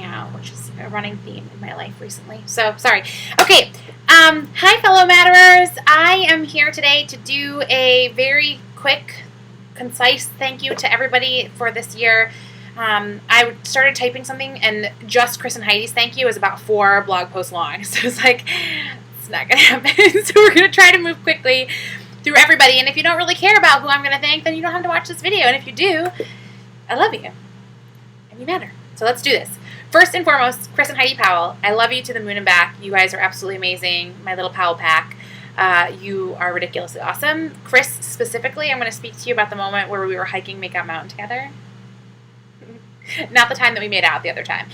out, which is a running theme in my life recently. So, sorry. Okay. Hi, fellow Matterers. I am here today to do a very quick, concise thank you to everybody for this year. I started typing something, and just Chris and Heidi's thank you is about 4 blog posts long. So it's like, it's not going to happen. So we're going to try to move quickly through everybody. And if you don't really care about who I'm going to thank, then you don't have to watch this video. And if you do, I love you. And you matter. So let's do this. First and foremost, Chris and Heidi Powell, I love you to the moon and back. You guys are absolutely amazing. My little Powell pack. You are ridiculously awesome. Chris, specifically, I'm going to speak to you about the moment where we were hiking Makeout Mountain together. Not the time that we made out, the other time.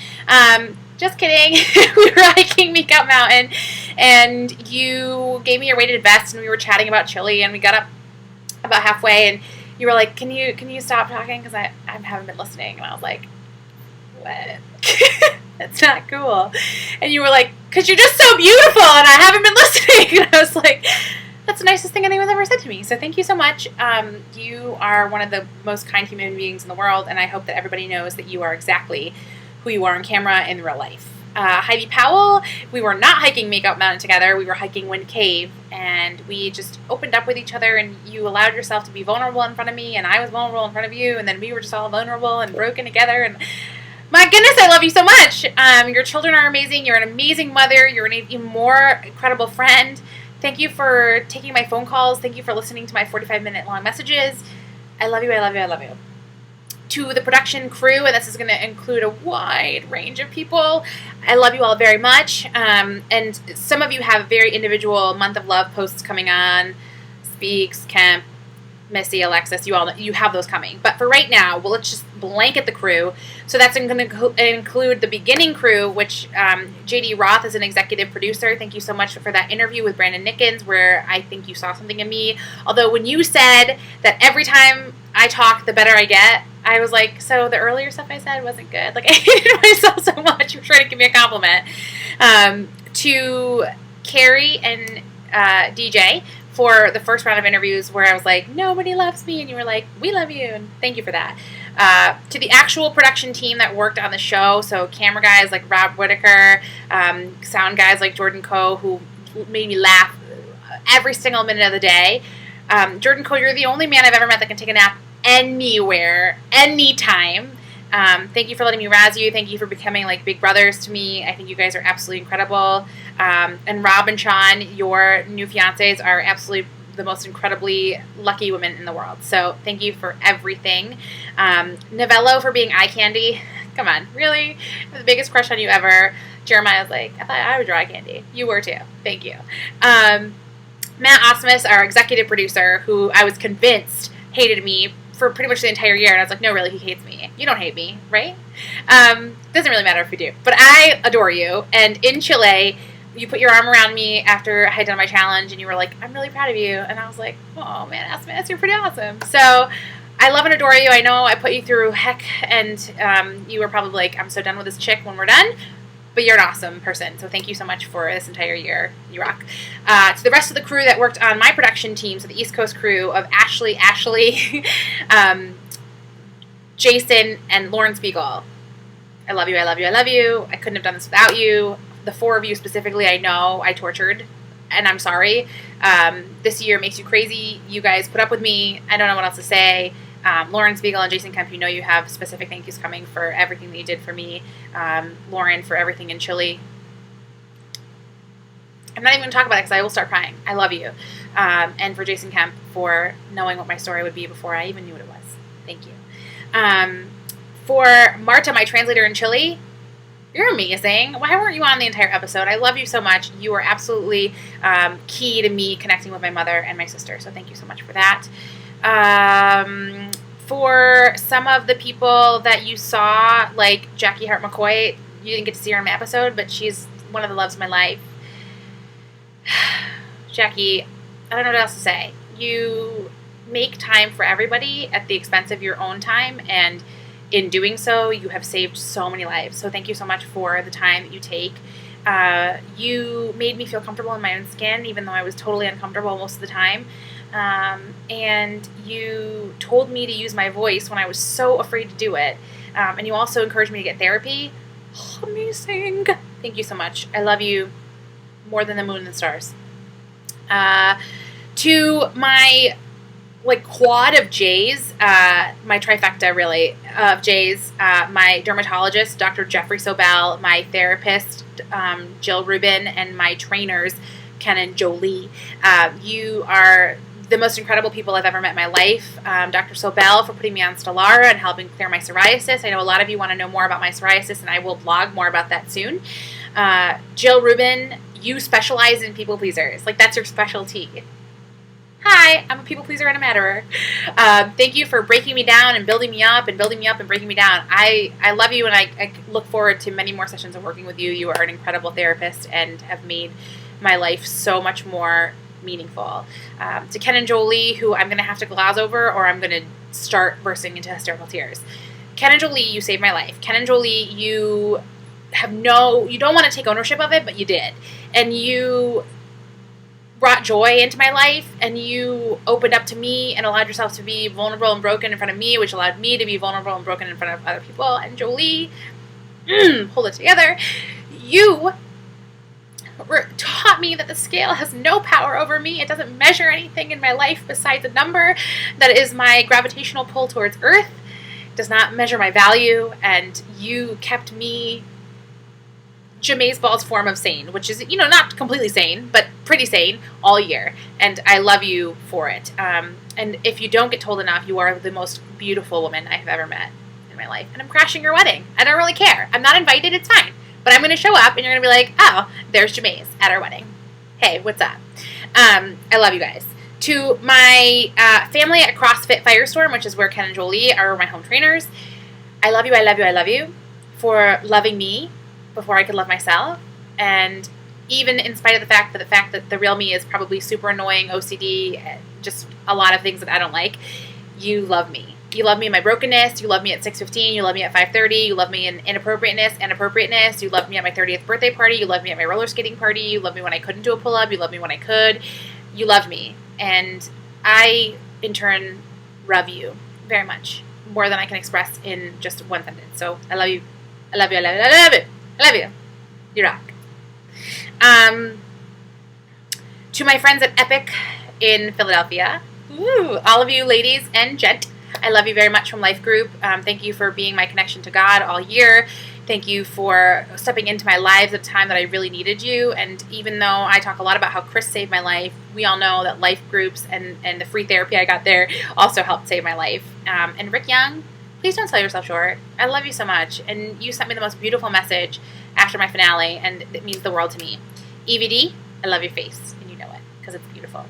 Just kidding. We were hiking Makeout Mountain, and you gave me your weighted vest, and we were chatting about chili, and we got up about halfway, and you were like, can you stop talking, because I haven't been listening. And I was like, what? That's not cool. And you were like, because you're just so beautiful, and I haven't been listening. And I was like, that's the nicest thing anyone's ever said to me. So thank you so much. You are one of the most kind human beings in the world, and I hope that everybody knows that you are exactly who you are on camera in real life. Heidi Powell, we were not hiking Makeout Mountain together. We were hiking Wind Cave, and we just opened up with each other, and you allowed yourself to be vulnerable in front of me, and I was vulnerable in front of you, and then we were just all vulnerable and broken together, and my goodness, I love you so much. Your children are amazing. You're an amazing mother. You're an even more incredible friend. Thank you for taking my phone calls. Thank you for listening to my 45-minute long messages. I love you, I love you, I love you. To the production crew, and this is going to include a wide range of people, I love you all very much. And some of you have very individual Month of Love posts coming on. Speaks, Kemp, Missy, Alexis, you have those coming. But for right now, well, let's just blanket the crew. So that's going to include the beginning crew, which JD Roth is an executive producer. Thank you so much for that interview with Brandon Nickens, where I think you saw something in me. Although when you said that every time I talk, the better I get, I was like, so the earlier stuff I said wasn't good. Like, I hated myself so much. You were trying to give me a compliment. To Carrie and DJ, for the first round of interviews where I was like, nobody loves me, and you were like, we love you, and thank you for that. To the actual production team that worked on the show, so camera guys like Rob Whitaker, sound guys like Jordan Coe, who made me laugh every single minute of the day. Jordan Coe, you're the only man I've ever met that can take a nap anywhere, anytime. Thank you for letting me razz you. Thank you for becoming like big brothers to me. I think you guys are absolutely incredible. And Rob and Sean, your new fiancés, are absolutely the most incredibly lucky women in the world. So thank you for everything. Novello for being eye candy. Come on, really? The biggest crush on you ever. Jeremiah was like, I thought I would draw eye candy. You were too. Thank you. Matt Osmus, our executive producer, who I was convinced hated me for pretty much the entire year, and I was like, no, really, he hates me. You don't hate me, right? Doesn't really matter if you do. But I adore you, and in Chile, you put your arm around me after I had done my challenge, and you were like, I'm really proud of you. And I was like, oh, man, Osmus, you're pretty awesome. So I love and adore you. I know I put you through heck, and you were probably like, I'm so done with this chick when we're done. But you're an awesome person, so thank you so much for this entire year. You rock. To the rest of the crew that worked on my production team, so the East Coast crew of Ashley, Jason, and Lauren Spiegel. I love you, I love you, I love you. I couldn't have done this without you. The 4 of you specifically, I know I tortured, and I'm sorry. This year makes you crazy. You guys put up with me. I don't know what else to say. Lauren Spiegel and Jason Kemp, you know you have specific thank yous coming for everything that you did for me. Lauren for everything in Chile. I'm not even going to talk about it because I will start crying. I love you. And for Jason Kemp for knowing what my story would be before I even knew what it was. Thank you. For Marta, my translator in Chile, you're amazing. Why weren't you on the entire episode? I love you so much. You were absolutely key to me connecting with my mother and my sister. So thank you so much for that. For some of the people that you saw, like Jackie Hart McCoy, you didn't get to see her in my episode, but she's one of the loves of my life. Jackie, I don't know what else to say. You make time for everybody at the expense of your own time, and in doing so, you have saved so many lives. So thank you so much for the time that you take. You made me feel comfortable in my own skin, even though I was totally uncomfortable most of the time. And you told me to use my voice when I was so afraid to do it. And you also encouraged me to get therapy. amazing. Thank you so much. I love you more than the moon and the stars. To my quad of J's, my trifecta really of J's, my dermatologist, Dr. Jeffrey Sobel, my therapist, Jill Rubin, and my trainers, Ken and Jolie. You are the most incredible people I've ever met in my life. Dr. Sobel for putting me on Stellara and helping clear my psoriasis. I know a lot of you want to know more about my psoriasis, and I will blog more about that soon. Jill Rubin, you specialize in people pleasers. That's your specialty. Hi, I'm a people pleaser and a matterer. Thank you for breaking me down and building me up and building me up and breaking me down. I love you, and I look forward to many more sessions of working with you. You are an incredible therapist and have made my life so much more meaningful. To Ken and Jolie, who I'm going to have to gloss over or I'm going to start bursting into hysterical tears. Ken and Jolie, you saved my life. Ken and Jolie, you don't want to take ownership of it, but you did. And you brought joy into my life, and you opened up to me and allowed yourself to be vulnerable and broken in front of me, which allowed me to be vulnerable and broken in front of other people. And Jolie, hold it together. You taught me that the scale has no power over me. It doesn't measure anything in my life besides a number that is my gravitational pull towards Earth. It does not measure my value, and you kept me Jameis Ball's form of sane, which is, not completely sane, but pretty sane all year. And I love you for it. And if you don't get told enough, you are the most beautiful woman I have ever met in my life. And I'm crashing your wedding. I don't really care. I'm not invited. It's fine. But I'm going to show up, and you're going to be like, oh, there's Jameis at our wedding. Hey, what's up? I love you guys. To my family at CrossFit Firestorm, which is where Ken and Jolie are my home trainers, I love you, I love you, I love you for loving me before I could love myself. And even in spite of the fact that the real me is probably super annoying, OCD, just a lot of things that I don't like, you love me. You love me in my brokenness. You love me at 6:15. You love me at 5:30. You love me in inappropriateness and appropriateness. You love me at my 30th birthday party. You love me at my roller skating party. You love me when I couldn't do a pull-up. You love me when I could. You love me. And I, in turn, love you very much. More than I can express in just one sentence. So I love you. I love you. I love you. I love you. I love you. You rock. To my friends at Epic in Philadelphia. All of you ladies and gent, I love you very much from Life Group. Thank you for being my connection to God all year. Thank you for stepping into my lives at a time that I really needed you. And even though I talk a lot about how Chris saved my life, we all know that life groups and the free therapy I got there also helped save my life. And Rick Young, please don't sell yourself short. I love you so much. And you sent me the most beautiful message after my finale, and it means the world to me. EVD, I love your face, and you know it, because it's beautiful.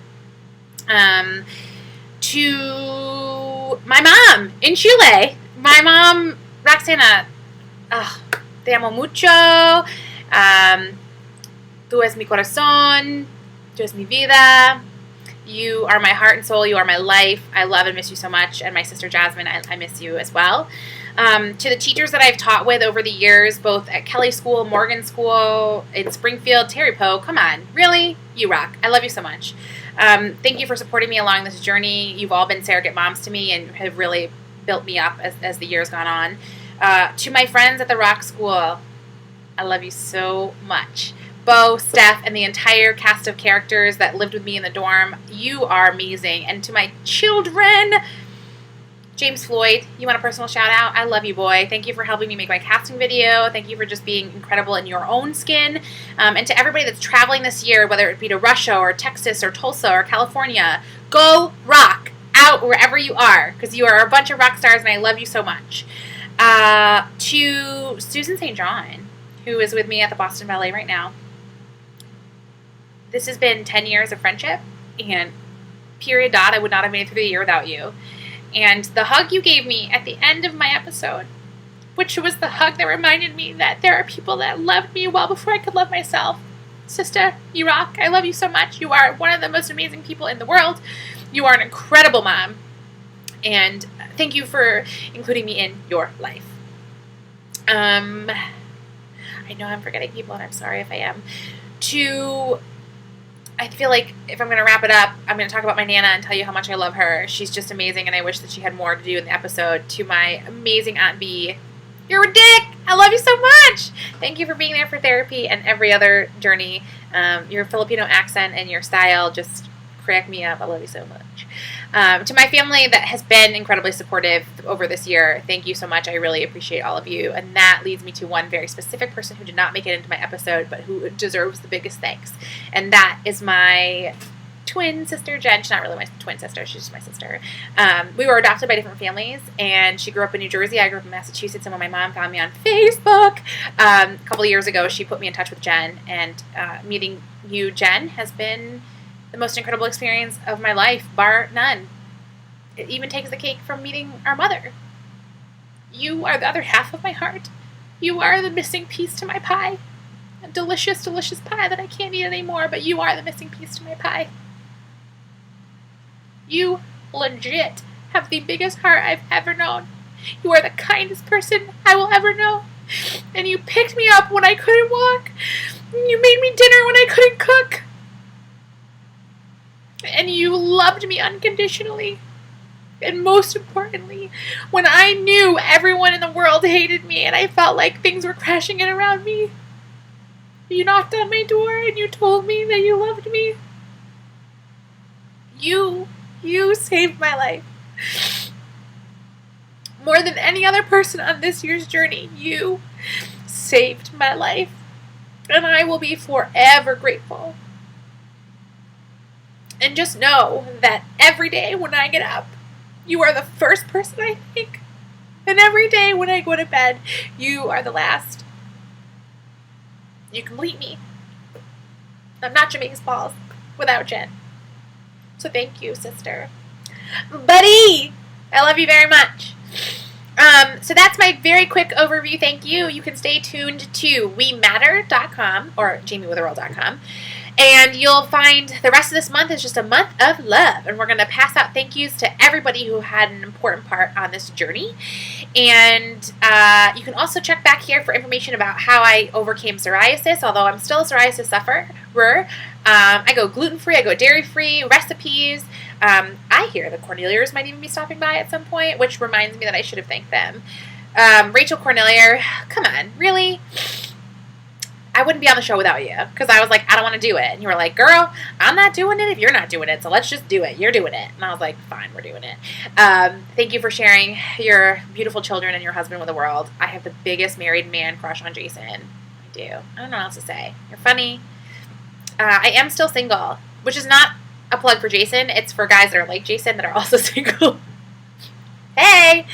To my mom in Chile. My mom, Roxana, te amo mucho. Tú es mi corazón. Tú es mi vida. You are my heart and soul. You are my life. I love and miss you so much. And my sister Jasmine, I miss you as well. To the teachers that I've taught with over the years, both at Kelly School, Morgan School, in Springfield, Terry Poe, come on. Really? You rock. I love you so much. Thank you for supporting me along this journey. You've all been surrogate moms to me and have really built me up as the years gone on. To my friends at the Rock School, I love you so much. Bo, Steph, and the entire cast of characters that lived with me in the dorm, you are amazing. And to my children, James Floyd, you want a personal shout out? I love you, boy. Thank you for helping me make my casting video. Thank you for just being incredible in your own skin. And to everybody that's traveling this year, whether it be to Russia or Texas or Tulsa or California, go rock out wherever you are, because you are a bunch of rock stars and I love you so much. To Susan St. John, who is with me at the Boston Ballet right now. This has been 10 years of friendship, and period dot, I would not have made it through the year without you. And the hug you gave me at the end of my episode, which was the hug that reminded me that there are people that loved me well before I could love myself. Sister, you rock. I love you so much. You are one of the most amazing people in the world. You are an incredible mom. And thank you for including me in your life. I know I'm forgetting people, and I'm sorry if I am. I feel like if I'm going to wrap it up, I'm going to talk about my Nana and tell you how much I love her. She's just amazing, and I wish that she had more to do in the episode. To my amazing Aunt B, you're a dick! I love you so much. Thank you for being there for therapy and every other journey. Your Filipino accent and your style just crack me up. I love you so much. To my family that has been incredibly supportive over this year, thank you so much. I really appreciate all of you. And that leads me to one very specific person who did not make it into my episode, but who deserves the biggest thanks. And that is my twin sister, Jen. She's not really my twin sister. She's just my sister. We were adopted by different families, and she grew up in New Jersey. I grew up in Massachusetts, and when my mom found me on Facebook a couple of years ago, she put me in touch with Jen, and meeting you, Jen, has been the most incredible experience of my life, bar none. It even takes the cake from meeting our mother. You are the other half of my heart. You are the missing piece to my pie. A delicious, delicious pie that I can't eat anymore, but you are the missing piece to my pie. You legit have the biggest heart I've ever known. You are the kindest person I will ever know. And you picked me up when I couldn't walk. You made me dinner when I couldn't cook. And you loved me unconditionally. And most importantly, when I knew everyone in the world hated me and I felt like things were crashing in around me, you knocked on my door and you told me that you loved me. You saved my life. More than any other person on this year's journey, you saved my life. And I will be forever grateful. And just know that every day when I get up, you are the first person I think. And every day when I go to bed, you are the last. You complete me. I'm not Jamaica's balls without Jen. So thank you, sister. Buddy! I love you very much. So that's my very quick overview. Thank you. You can stay tuned to wematter.com or jamiewitherworld.com. And you'll find the rest of this month is just a month of love. And we're going to pass out thank yous to everybody who had an important part on this journey. And you can also check back here for information about how I overcame psoriasis, although I'm still a psoriasis sufferer. I go gluten-free, I go dairy-free, recipes. I hear the Corneliers might even be stopping by at some point, which reminds me that I should have thanked them. Rachel Cornelier, come on, really? I wouldn't be on the show without you, because I was like, I don't want to do it. And you were like, girl, I'm not doing it if you're not doing it, so let's just do it. You're doing it. And I was like, fine, we're doing it. Thank you for sharing your beautiful children and your husband with the world. I have the biggest married man crush on Jason. I do. I don't know what else to say. You're funny. I am still single, which is not a plug for Jason. It's for guys that are like Jason that are also single. Hey!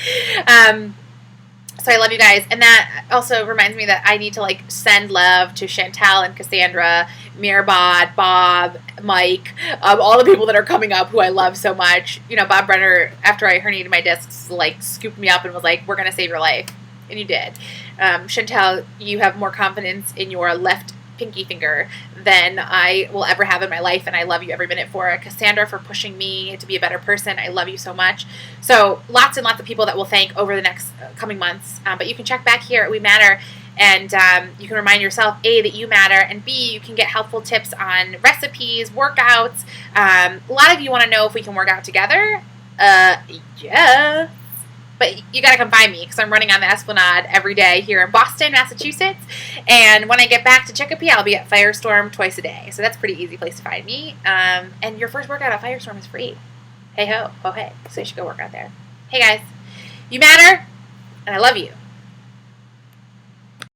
So I love you guys. And that also reminds me that I need to send love to Chantel and Cassandra, Mirabod, Bob, Mike, all the people that are coming up who I love so much. You know, Bob Brenner, after I herniated my discs, scooped me up and was like, we're going to save your life. And you did. Chantel, you have more confidence in your left pinky finger than I will ever have in my life, and I love you every minute for it. Cassandra, for pushing me to be a better person. I love you so much. So lots and lots of people that we'll thank over the next coming months. But you can check back here at We Matter, and you can remind yourself, A, that you matter, and B, you can get helpful tips on recipes, workouts. A lot of you want to know if we can work out together. Yeah. But you got to come find me because I'm running on the Esplanade every day here in Boston, Massachusetts. And when I get back to Chicopee, I'll be at Firestorm twice a day. So that's a pretty easy place to find me. And your first workout at Firestorm is free. Hey ho, oh hey. So you should go work out there. Hey guys, you matter, and I love you.